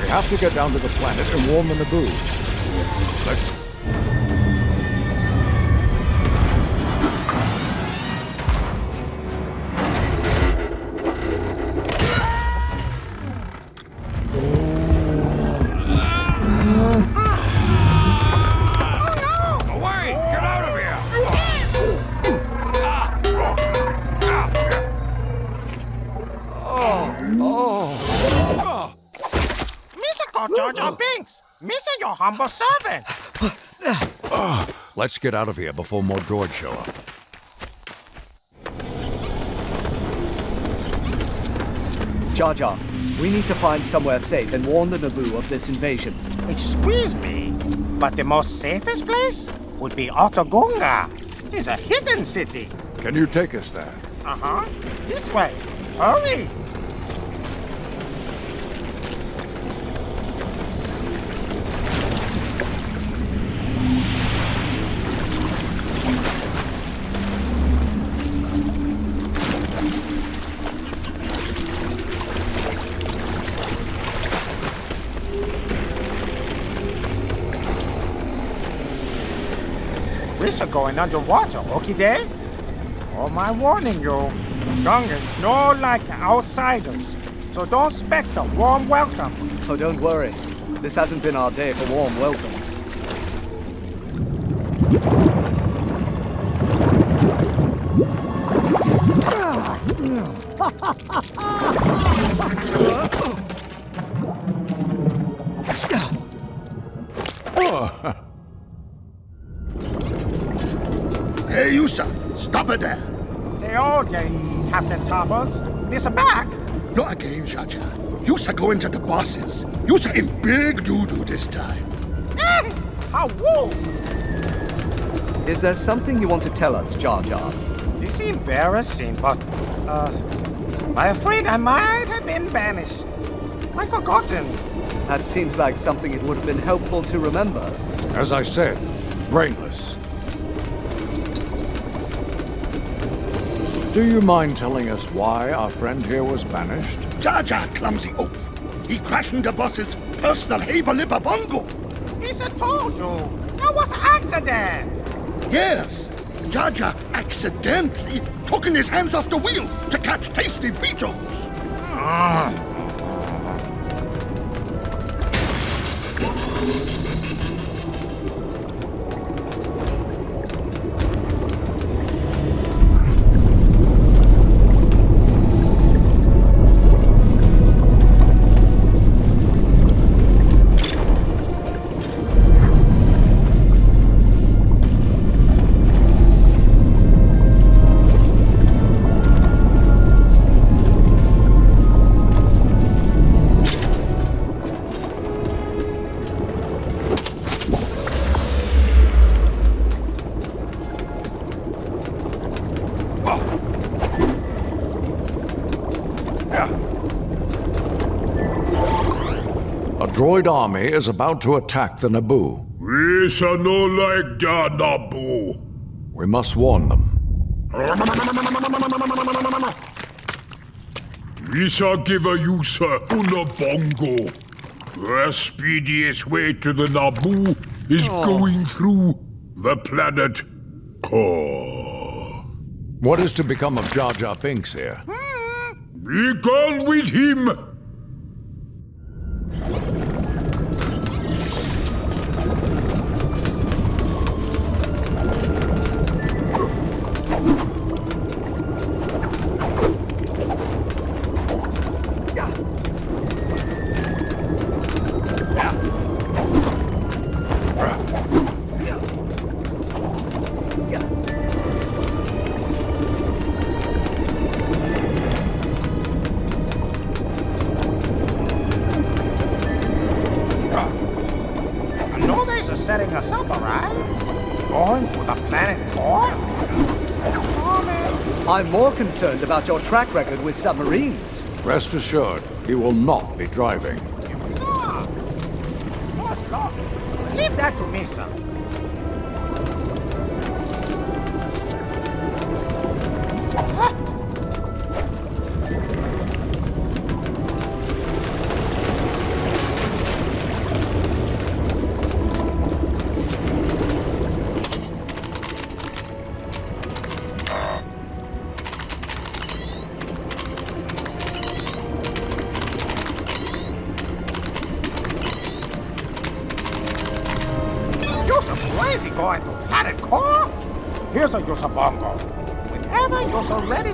have to get down to the planet and warn the Naboo. Let's... Away! Get out of here! Mr. Jar Jar Binks! Mr. Your humble servant! Let's get out of here before more droids show up. Jar Jar, we need to find somewhere safe and warn the Naboo of this invasion. Excuse me, but the most safest place would be Otogunga. It's a hidden city. Can you take us there? Uh-huh. This way. Hurry! We're going underwater, okay? Oh, my warning you. Gungans no like outsiders, so don't expect a warm welcome. Oh, don't worry. This hasn't been our day for warm welcomes. Hey, Yusa, stop it there. They all day, Captain Topples. Mr. Back? Not again, Shacha. Yusa going to the bosses. Yusa in big doo-doo this time. How woo! Is there something you want to tell us, Jar Jar? It's embarrassing, but, I'm afraid I might have been banished. I've forgotten. That seems like something it would have been helpful to remember. As I said, brainless. Do you mind telling us why our friend here was banished? Jar Jar clumsy oaf. He crashing the boss's personal Haber-Lipper bongo. Mr. told you. That was accident. Yes, Jar Jar accidentally took in his hands off the wheel to catch tasty beetles. A droid army is about to attack the Naboo. We shall no like the Naboo. We must warn them. We shall give a user Unabongo. The speediest way to the Naboo is going through the planet core. What is to become of Jar Jar Binks here? Be gone with him! Setting us up, alright? Going to the planet core? Oh, man. I'm more concerned about your track record with submarines. Rest assured, he will not be driving. Ah, Lord, Lord. Leave that to me, sir. is he going to planet core? Here's a Yusabongo. Whenever you're so ready,